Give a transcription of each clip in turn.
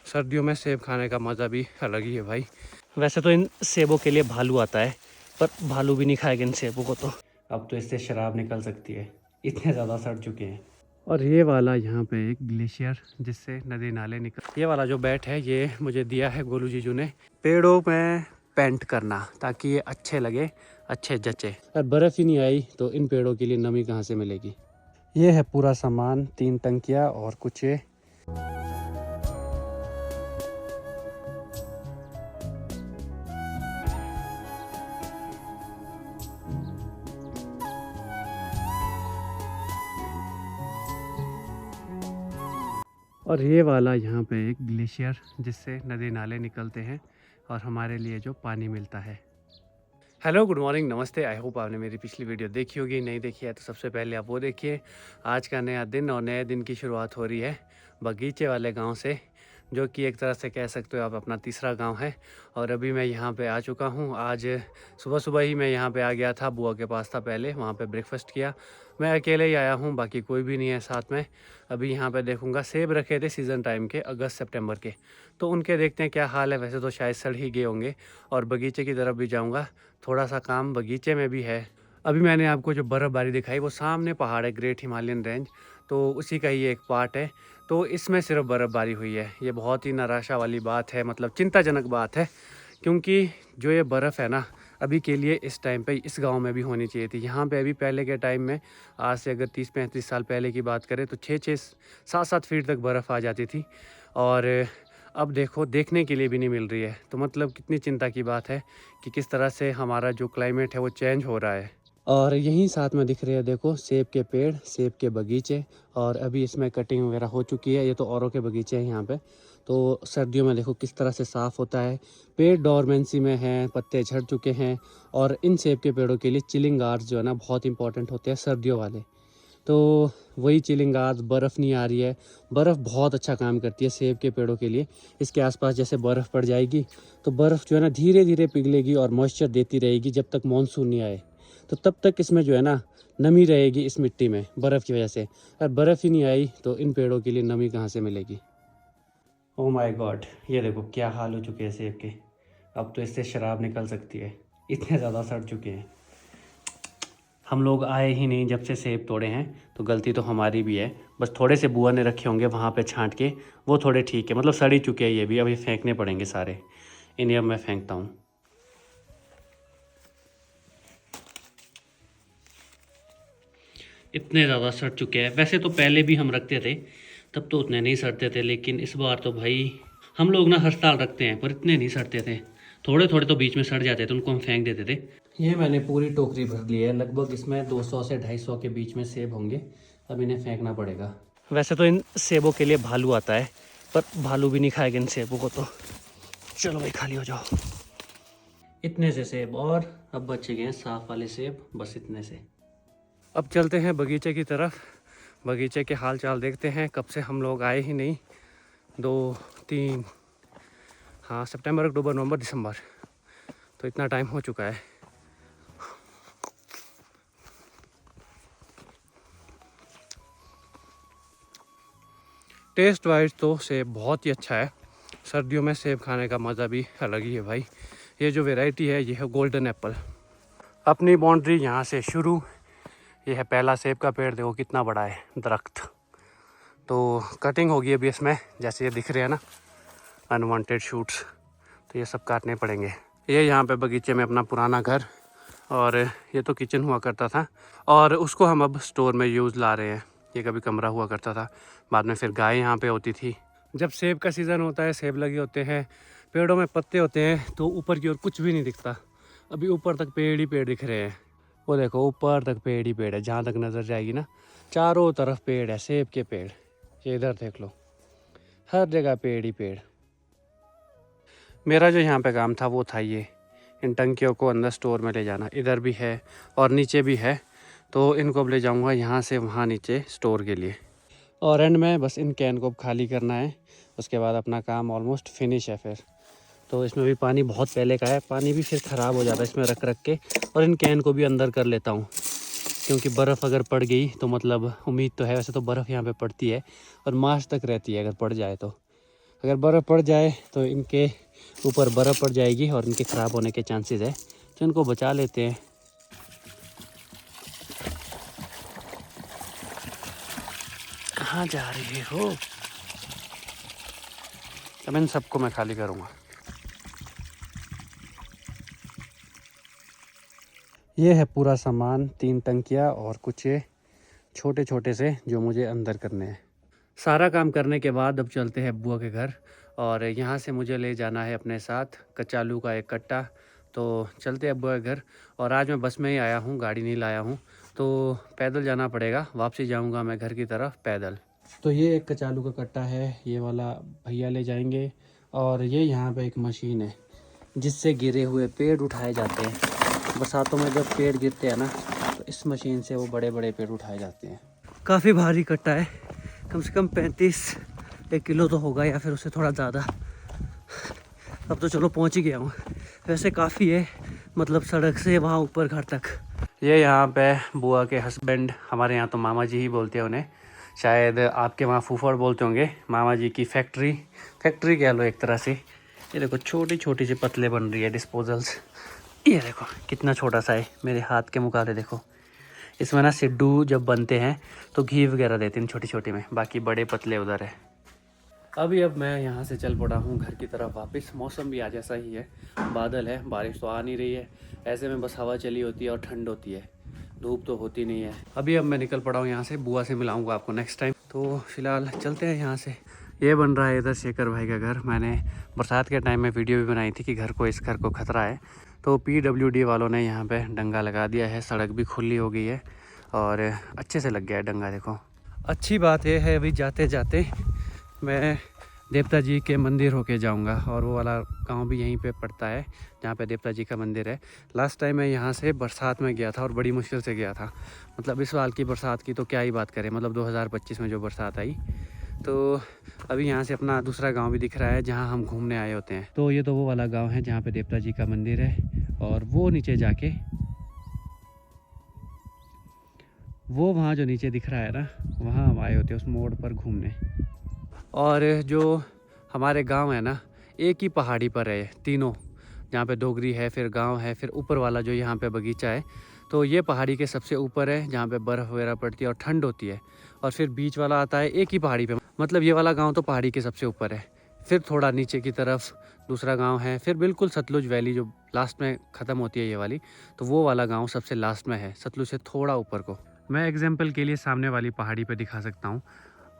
सर्दियों में सेब खाने का मज़ा भी अलग ही है भाई। वैसे तो इन सेबों के लिए भालू आता है, पर भालू भी नहीं खाएगा इन सेबों को। तो अब तो इससे शराब निकल सकती है, इतने ज़्यादा सड़ चुके हैं। और ये वाला यहाँ पे एक ग्लेशियर जिससे नदी नाले निकल, ये वाला जो बैट है ये मुझे दिया है गोलू जीजू ने, पेड़ों में पेंट करना ताकि ये अच्छे लगे, अच्छे जचे। और बर्फ़ ही नहीं आई तो इन पेड़ों के लिए नमी कहाँ से मिलेगी। ये है पूरा सामान, 3 टंकियाँ और कुछ ये। और ये वाला यहाँ पे एक ग्लेशियर जिससे नदी नाले निकलते हैं और हमारे लिए जो पानी मिलता है। हेलो, गुड मॉर्निंग, नमस्ते। आई होप आपने मेरी पिछली वीडियो देखी होगी, नहीं देखी है तो सबसे पहले आप वो देखिए। आज का नया दिन और नए दिन की शुरुआत हो रही है बगीचे वाले गांव से, जो कि एक तरह से कह सकते हो आप अपना तीसरा गांव है। और अभी मैं यहाँ पे आ चुका हूँ। आज सुबह सुबह ही मैं यहाँ पे आ गया था, बुआ के पास था पहले, वहाँ पे ब्रेकफास्ट किया। मैं अकेले ही आया हूँ, बाकी कोई भी नहीं है साथ में। अभी यहाँ पे देखूँगा, सेब रखे थे सीज़न टाइम के, अगस्त सितंबर के, तो उनके देखते हैं क्या हाल है। वैसे तो शायद सड़ ही गए होंगे। और बगीचे की तरफ भी जाऊँगा, थोड़ा सा काम बगीचे में भी है। अभी मैंने आपको जो बर्फ़बारी दिखाई वो सामने पहाड़ है, ग्रेट हिमालयन रेंज, तो उसी का ही एक पार्ट है। तो इसमें सिर्फ बर्फ़बारी हुई है। ये बहुत ही निराशा वाली बात है, मतलब चिंताजनक बात है, क्योंकि जो ये बर्फ़ है ना, अभी के लिए इस टाइम पे इस गांव में भी होनी चाहिए थी। यहाँ पे अभी पहले के टाइम में, आज से अगर 30-35 साल पहले की बात करें तो 6-6 7-7 फीट तक बर्फ़ आ जाती थी। और अब देखो, देखने के लिए भी नहीं मिल रही है। तो मतलब कितनी चिंता की बात है कि किस तरह से हमारा जो क्लाइमेट है वो चेंज हो रहा है। और यहीं साथ में दिख रहे हैं, देखो, सेब के पेड़, सेब के बगीचे। और अभी इसमें कटिंग वगैरह हो चुकी है। ये तो औरों के बगीचे हैं यहाँ पे। तो सर्दियों में देखो किस तरह से साफ़ होता है। पेड़ डोरमेंसी में हैं, पत्ते झड़ चुके हैं। और इन सेब के पेड़ों के लिए चिलिंग आवर्स जो है ना, बहुत इंपॉर्टेंट होते हैं सर्दियों वाले। तो वही चिलिंग आवर्स, बर्फ़ नहीं आ रही है। बर्फ़ बहुत अच्छा काम करती है सेब के पेड़ों के लिए। इसके आसपास जैसे बर्फ़ पड़ जाएगी तो बर्फ़ जो है ना धीरे धीरे पिघलेगी और मॉइस्चर देती रहेगी जब तक मानसून नहीं आए। तो तब तक इसमें जो है ना नमी रहेगी इस मिट्टी में, बर्फ़ की वजह से। और बर्फ़ ही नहीं आई तो इन पेड़ों के लिए नमी कहाँ से मिलेगी। ओह माय गॉड, ये देखो क्या हाल हो चुके हैं सेब के। अब तो इससे शराब निकल सकती है, इतने ज़्यादा सड़ चुके हैं। हम लोग आए ही नहीं जब से सेब तोड़े हैं, तो गलती तो हमारी भी है। बस थोड़े से बुआ ने रखे होंगे वहाँ पे छांट के, वो थोड़े ठीक है, मतलब सड़ ही चुके हैं ये भी। अभी फेंकने पड़ेंगे सारे, इन्हें अब मैं फेंकता हूँ। इतने ज़्यादा सड़ चुके हैं। वैसे तो पहले भी हम रखते थे, तब तो उतने नहीं सड़ते थे, लेकिन इस बार तो भाई हम लोग ना हर साल रखते हैं पर इतने नहीं सड़ते थे। थोड़े थोड़े तो बीच में सड़ जाते थे, उनको हम फेंक देते थे। ये मैंने पूरी टोकरी भर ली है, लगभग इसमें 200 से 250 के बीच में सेब होंगे। अब इन्हें फेंकना पड़ेगा। वैसे तो इन सेबों के लिए भालू आता है, पर भालू भी नहीं खाएगा इन सेबों को। तो चलो भाई, खाली हो जाओ। इतने से सेब, और अब बचे गए हैं साफ वाले सेब, बस इतने से। अब चलते हैं बगीचे की तरफ, बगीचे के हाल चाल देखते हैं। कब से हम लोग आए ही नहीं, 2-3, हाँ, सितंबर, अक्टूबर, नवंबर, दिसंबर, तो इतना टाइम हो चुका है। टेस्ट वाइज तो सेब बहुत ही अच्छा है। सर्दियों में सेब खाने का मज़ा भी अलग ही है भाई। ये जो वैरायटी है ये है गोल्डन एप्पल। अपनी बाउंड्री यहाँ से शुरू, ये है पहला सेब का पेड़, देखो कितना बड़ा है दरख्त। तो कटिंग होगी अभी इसमें, जैसे ये दिख रहे हैं ना अनवांटेड शूट्स, तो ये सब काटने पड़ेंगे। ये यहाँ पे बगीचे में अपना पुराना घर, और ये तो किचन हुआ करता था, और उसको हम अब स्टोर में यूज़ ला रहे हैं। ये कभी कमरा हुआ करता था, बाद में फिर गाय यहाँ पे होती थी। जब सेब का सीज़न होता है, सेब लगे होते हैं, पेड़ों में पत्ते होते हैं, तो ऊपर की ओर कुछ भी नहीं दिखता। अभी ऊपर तक पेड़ ही पेड़ दिख रहे हैं। वो देखो ऊपर तक पेड़ ही पेड़ है, जहाँ तक नज़र जाएगी ना, चारों तरफ पेड़ है, सेब के पेड़। ये इधर देख लो, हर जगह पेड़ ही पेड़। मेरा जो यहाँ पे काम था वो था ये, इन टंकियों को अंदर स्टोर में ले जाना। इधर भी है और नीचे भी है, तो इनको अब ले जाऊँगा यहाँ से वहाँ नीचे स्टोर के लिए। और एंड में बस इन कैन को खाली करना है, उसके बाद अपना काम ऑलमोस्ट फिनिश है फिर। तो इसमें भी पानी बहुत पहले का है, पानी भी फिर ख़राब हो जाता है इसमें रख रख के। और इन कैन को भी अंदर कर लेता हूँ, क्योंकि बर्फ़ अगर पड़ गई तो मतलब उम्मीद तो है, वैसे तो बर्फ़ यहाँ पे पड़ती है और मार्च तक रहती है अगर पड़ जाए तो अगर बर्फ़ पड़ जाए तो इनके ऊपर बर्फ़ पड़ जाएगी और इनके ख़राब होने के चांसेस है, तो इनको बचा लेते हैं। कहाँ जा रही हो? अब इन सबको मैं खाली करूँगा। ये है पूरा सामान, 3 टंकियाँ और कुछ छोटे छोटे से जो मुझे अंदर करने हैं। सारा काम करने के बाद अब चलते हैं बुआ के घर, और यहाँ से मुझे ले जाना है अपने साथ कचालू का एक कट्टा। तो चलते हैं बुआ के घर। और आज मैं बस में ही आया हूँ, गाड़ी नहीं लाया हूँ, तो पैदल जाना पड़ेगा। वापसी जाऊँगा मैं घर की तरफ पैदल। तो ये एक कचालू का कट्टा है, ये वाला भैया ले जाएंगे। और ये यहाँ पे एक मशीन है जिससे गिरे हुए पेड़ उठाए जाते हैं। बरसातों में जब पेड़ गिरते हैं ना, तो इस मशीन से वो बड़े बड़े पेड़ उठाए जाते हैं। काफ़ी भारी कट्टा है, कम से कम 35 किलो तो होगा या फिर उससे थोड़ा ज़्यादा। अब तो चलो पहुंच ही गया हूँ। वैसे काफ़ी है, मतलब सड़क से वहाँ ऊपर घर तक। ये यहाँ पे बुआ के हस्बैंड, हमारे यहाँ तो मामा जी ही बोलते हैं उन्हें, शायद आपके वहाँ फूफड़ बोलते होंगे, मामा जी की फैक्ट्री कह लो एक तरह से। ये देखो छोटी छोटी सी पतले बन रही है डिस्पोजल्स। ये देखो कितना छोटा सा है, मेरे हाथ के मुकाबले देखो। इसमें ना सिड्डू जब बनते हैं तो घी वगैरह देते हैं छोटी छोटी में, बाकी बड़े पतले उधर है। अब मैं यहाँ से चल पड़ा हूँ घर की तरफ वापस। मौसम भी आज ऐसा ही है, बादल है, बारिश तो आ नहीं रही है। ऐसे में बस हवा चली होती है और ठंड होती है, धूप तो होती नहीं है। अब मैं निकल पड़ा हूँ यहाँ से, बुआ से मिलाऊंगा आपको नेक्स्ट टाइम। तो फिलहाल चलते हैं यहाँ से। ये बन रहा है इधर शेखर भाई का घर। मैंने बरसात के टाइम में वीडियो भी बनाई थी कि इस घर को खतरा है, तो PWD वालों ने यहाँ पे डंगा लगा दिया है। सड़क भी खुली हो गई है और अच्छे से लग गया है डंगा। देखो अच्छी बात ये है, अभी जाते जाते मैं देवता जी के मंदिर होके जाऊंगा, और वो वाला गांव भी यहीं पे पड़ता है जहाँ पे देवता जी का मंदिर है। लास्ट टाइम मैं यहाँ से बरसात में गया था और बड़ी मुश्किल से गया था। मतलब इस साल की बरसात की तो क्या ही बात करें, मतलब 2025 में जो बरसात आई। तो अभी यहाँ से अपना दूसरा गांव भी दिख रहा है जहाँ हम घूमने आए होते हैं। तो ये तो वो वाला गांव है जहाँ पे देवता जी का मंदिर है, और वो नीचे जाके वो वहाँ जो नीचे दिख रहा है ना, वहाँ हम आए होते हैं उस मोड़ पर घूमने। और जो हमारे गांव है ना, एक ही पहाड़ी पर है तीनों, जहाँ पे डोगरी है, फिर गांव है, फिर ऊपर वाला जो यहाँ पे बगीचा है। तो ये पहाड़ी के सबसे ऊपर है जहाँ पे बर्फ़ वगैरह पड़ती है और ठंड होती है। और फिर बीच वाला आता है एक ही पहाड़ी पे, मतलब ये वाला गांव तो पहाड़ी के सबसे ऊपर है। फिर थोड़ा नीचे की तरफ दूसरा गांव है, फिर बिल्कुल सतलुज वैली जो लास्ट में ख़त्म होती है ये वाली, तो वो वाला गांव सबसे लास्ट में है, सतलुज से थोड़ा ऊपर को। मैं एग्जाम्पल के लिए सामने वाली पहाड़ी पर दिखा सकता हूँ।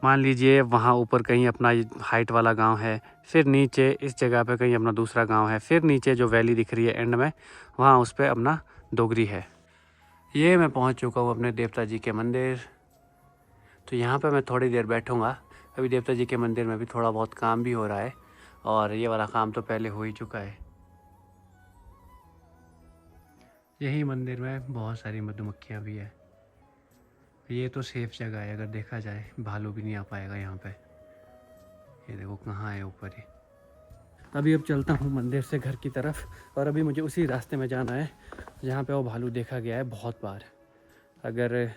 मान लीजिए वहाँ ऊपर कहीं अपना हाइट वाला गांव है, फिर नीचे इस जगह पे कहीं अपना दूसरा गांव है, फिर नीचे जो वैली दिख रही है एंड में, वहाँ उस पर अपना डोगरी है। ये मैं पहुँच चुका हूँ अपने देवता जी के मंदिर। तो यहाँ पे मैं थोड़ी देर बैठूँगा। अभी देवता जी के मंदिर में भी थोड़ा बहुत काम भी हो रहा है, और ये वाला काम तो पहले हो ही चुका है। यही मंदिर में बहुत सारी मधुमक्खियाँ भी है। ये तो सेफ जगह है, अगर देखा जाए भालू भी नहीं आ पाएगा यहाँ पे। ये देखो कहाँ है ऊपर ही। अभी अब चलता हूँ मंदिर से घर की तरफ, और अभी मुझे उसी रास्ते में जाना है जहाँ पे वो भालू देखा गया है बहुत बार। अगर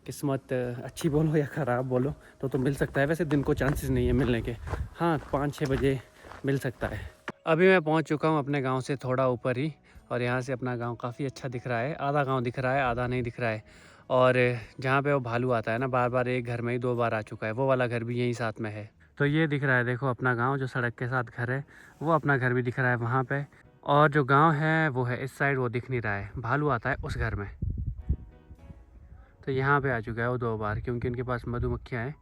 किस्मत अच्छी बोलो या ख़राब बोलो तो मिल सकता है। वैसे दिन को चांसेस नहीं है मिलने के, हाँ 5-6 बजे मिल सकता है। अभी मैं पहुँच चुका हूँ अपने गाँव से थोड़ा ऊपर ही, और यहाँ से अपना गाँव काफ़ी अच्छा दिख रहा है। आधा गाँव दिख रहा है, आधा नहीं दिख रहा है। और जहाँ पे वो भालू आता है ना, बार बार एक घर में ही 2 बार आ चुका है, वो वाला घर भी यहीं साथ में है। तो ये दिख रहा है देखो अपना गांव, जो सड़क के साथ घर है, वो अपना घर भी दिख रहा है वहाँ पे। और जो गांव है वो है इस साइड, वो दिख नहीं रहा है, भालू आता है उस घर में। तो यहाँ पे आ चुका है वो 2 बार, क्योंकि उनके पास मधुमक्खियाँ हैं,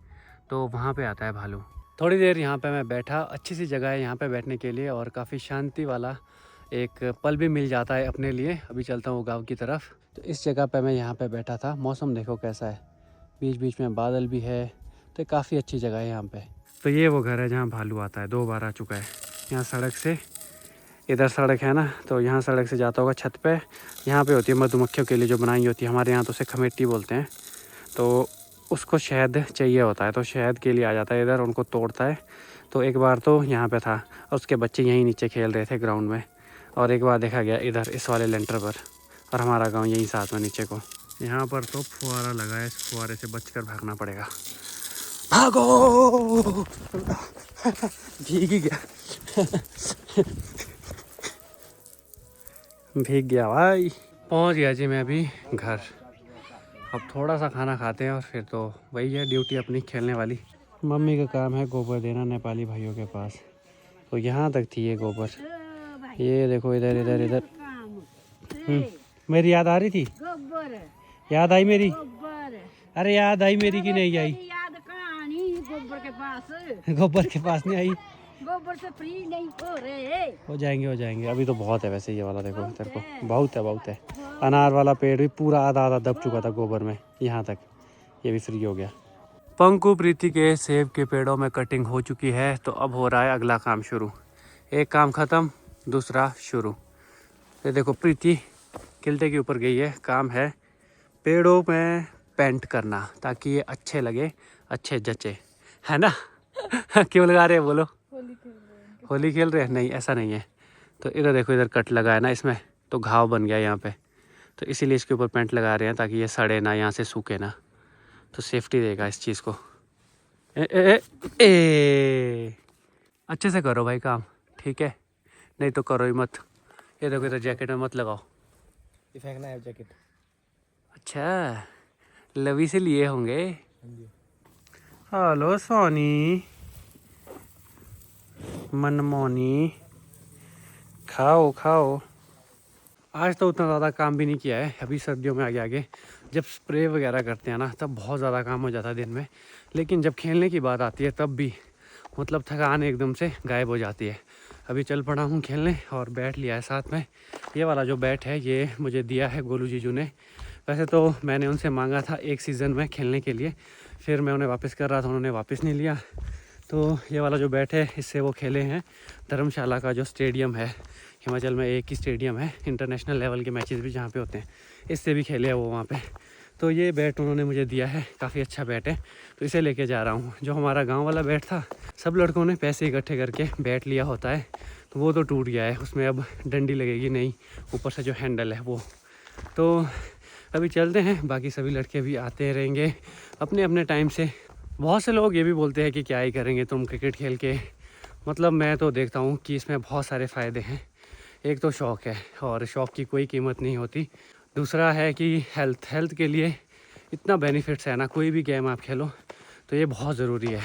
तो वहाँ पे आता है भालू। थोड़ी देर यहाँ पे मैं बैठा, अच्छी सी जगह है यहाँ पे बैठने के लिए, और काफ़ी शांति वाला एक पल भी मिल जाता है अपने लिए। अभी चलता हूँ गाँव की तरफ। तो इस जगह पे मैं यहाँ पे बैठा था, मौसम देखो कैसा है, बीच बीच में बादल भी है, तो काफ़ी अच्छी जगह है यहाँ पे। तो ये वो घर है जहाँ भालू आता है, 2 बार आ चुका है। यहाँ सड़क से, इधर सड़क है ना, तो यहाँ सड़क से जाता होगा छत पे। यहाँ पे होती है मधुमक्खियों के लिए जो बनाई होती है, हमारे यहाँ तो उसे खमेटी बोलते हैं। तो उसको शहद चाहिए होता है, तो शहद के लिए आ जाता है इधर, उनको तोड़ता है। तो एक बार तो यहाँ पे था, और उसके बच्चे यहीं नीचे खेल रहे थे ग्राउंड में, और एक बार देखा गया इधर इस वाले लेंटर पर, और हमारा गाँव यहीं साथ में नीचे को। यहाँ पर तो फुहारा लगा है, इस फुहारे से बचकर भागना पड़ेगा। भागो। भीग ही गया। भीग गया भाई। पहुंच गया जी मैं अभी घर। अब थोड़ा सा खाना खाते हैं और फिर तो वही है ड्यूटी अपनी खेलने वाली। मम्मी का काम है गोबर देना नेपाली भाइयों के पास। तो यहाँ तक थी ये गोबर। ये देखो इधर इधर इधर। मेरी याद आ रही थी। याद आई मेरी। अरे याद आई मेरी कि नहीं आई? याद कहाँ आनी गोबर के पास। गोबर के पास नहीं आई। गोबर से फ्री नहीं हो रहे। हो जाएंगे अभी तो बहुत है वैसे ये वाला देखो तेरे को बहुत है। अनार वाला पेड़ भी पूरा आधा आधा दब चुका था गोबर में यहाँ तक। ये भी फ्री हो गया। पंकु प्रीति के सेब के पेड़ों में कटिंग हो चुकी है तो अब हो रहा है अगला काम शुरू। एक काम ख़त्म दूसरा शुरू। ये देखो प्रीति किल्टे के ऊपर गई है। काम है पेड़ों में पेंट करना ताकि ये अच्छे लगे अच्छे जचे, है ना? क्यों लगा रहे हैं बोलो? होली खेल रहे हैं? नहीं ऐसा नहीं है। तो इधर देखो इधर कट लगा है ना इसमें तो घाव बन गया यहाँ पे। तो इसीलिए इसके ऊपर पेंट लगा रहे हैं ताकि ये सड़े ना यहाँ से सूखे ना। तो सेफ्टी देगा इस चीज़ को। ए अच्छे से करो भाई काम, ठीक है? नहीं तो करो ही मत। ये देखो इधर जैकेट में मत लगाओ। ये फेंकना है जैकेट। अच्छा लवी से लिए होंगे। हेलो सोनी मनमोनी खाओ खाओ। आज तो उतना ज़्यादा काम भी नहीं किया है। अभी सर्दियों में आगे आगे जब स्प्रे वगैरह करते हैं ना तब बहुत ज़्यादा काम हो जाता है दिन में। लेकिन जब खेलने की बात आती है तब भी मतलब थकान एकदम से गायब हो जाती है। अभी चल पड़ा हूँ खेलने और बैट लिया है साथ में। ये वाला जो बैट है ये मुझे दिया है गोलू जीजू ने। वैसे तो मैंने उनसे मांगा था एक सीज़न में खेलने के लिए, फिर मैं उन्हें वापस कर रहा था, उन्होंने वापस नहीं लिया। तो ये वाला जो बैट है इससे वो खेले हैं धर्मशाला का जो स्टेडियम है हिमाचल में, एक ही स्टेडियम है इंटरनेशनल लेवल के मैचेस भी जहाँ पे होते हैं, इससे भी खेले हैं वो वहाँ पे। तो ये बैट उन्होंने मुझे दिया है, काफ़ी अच्छा बैट है तो इसे लेके जा रहा हूँ। जो हमारा गांव वाला बैट था सब लड़कों ने पैसे इकट्ठे करके बैट लिया होता है तो वो तो टूट गया है, उसमें अब डंडी लगेगी नहीं, ऊपर से जो हैंडल है वो। तो अभी चलते हैं, बाकी सभी लड़के भी आते रहेंगे अपने अपने टाइम से। बहुत से लोग ये भी बोलते हैं कि क्या ही करेंगे तुम क्रिकेट खेल के। मतलब मैं तो देखता हूँ कि इसमें बहुत सारे फ़ायदे हैं। एक तो शौक़ है और शौक़ की कोई कीमत नहीं होती। दूसरा है कि हेल्थ के लिए इतना बेनिफिट्स है ना, कोई भी गेम आप खेलो तो ये बहुत ज़रूरी है।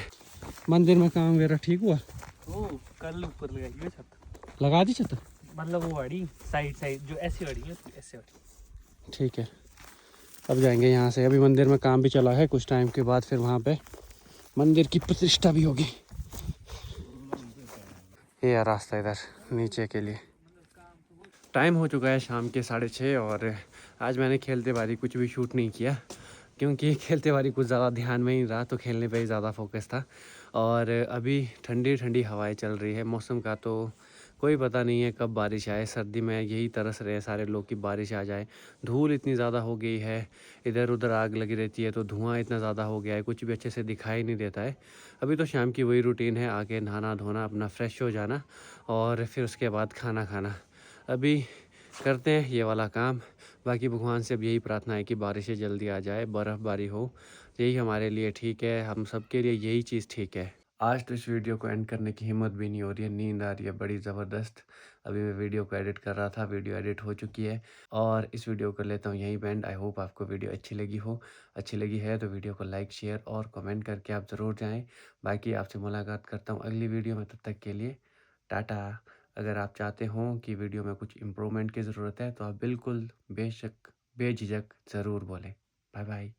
मंदिर में काम वगैरह ठीक हुआ? ओ कल ऊपर लगाई है छत। लगा दी छत? मतलब वो वाड़ी साइड जो ऐसी वाड़ी है ऐसे वाड़ी। ठीक है अब जाएंगे यहाँ से। अभी मंदिर में काम भी चला है, कुछ टाइम के बाद फिर वहाँ पे मंदिर की प्रतिष्ठा भी होगी। ये रास्ता इधर नीचे के लिए। टाइम हो चुका है शाम के 6:30 और आज मैंने खेलते बारी कुछ भी शूट नहीं किया क्योंकि खेलते बारी कुछ ज़्यादा ध्यान में ही रहा तो खेलने पे ही ज़्यादा फोकस था। और अभी ठंडी ठंडी हवाएं चल रही है। मौसम का तो कोई पता नहीं है कब बारिश आए। सर्दी में यही तरस रहे हैं सारे लोग कि बारिश आ जाए। धूल इतनी ज़्यादा हो गई है, इधर उधर आग लगी रहती है तो धुआं इतना ज़्यादा हो गया है, कुछ भी अच्छे से दिखाई नहीं देता है। अभी तो शाम की वही रूटीन है, आके नहाना धोना अपना फ्रेश हो जाना और फिर उसके बाद खाना खाना। अभी करते हैं ये वाला काम। बाकी भगवान से अब यही प्रार्थना है कि बारिशें जल्दी आ जाए, बर्फ़बारी हो, यही हमारे लिए ठीक है, हम सब के लिए यही चीज़ ठीक है। आज तो इस वीडियो को एंड करने की हिम्मत भी नहीं हो रही है, नींद आ रही है बड़ी ज़बरदस्त। अभी मैं वीडियो को एडिट कर रहा था, वीडियो एडिट हो चुकी है और इस वीडियो को लेता हूँ यहीं बैंड। आई होप आपको वीडियो अच्छी लगी हो। अच्छी लगी है तो वीडियो को लाइक शेयर और कमेंट करके आप ज़रूर जाएँ। बाकी आपसे मुलाकात करता हूँ अगली वीडियो में, तब तक के लिए टाटा। अगर आप चाहते हो कि वीडियो में कुछ इम्प्रूवमेंट की ज़रूरत है तो आप बिल्कुल बेशक बेझिझक ज़रूर बोलें। Bye bye.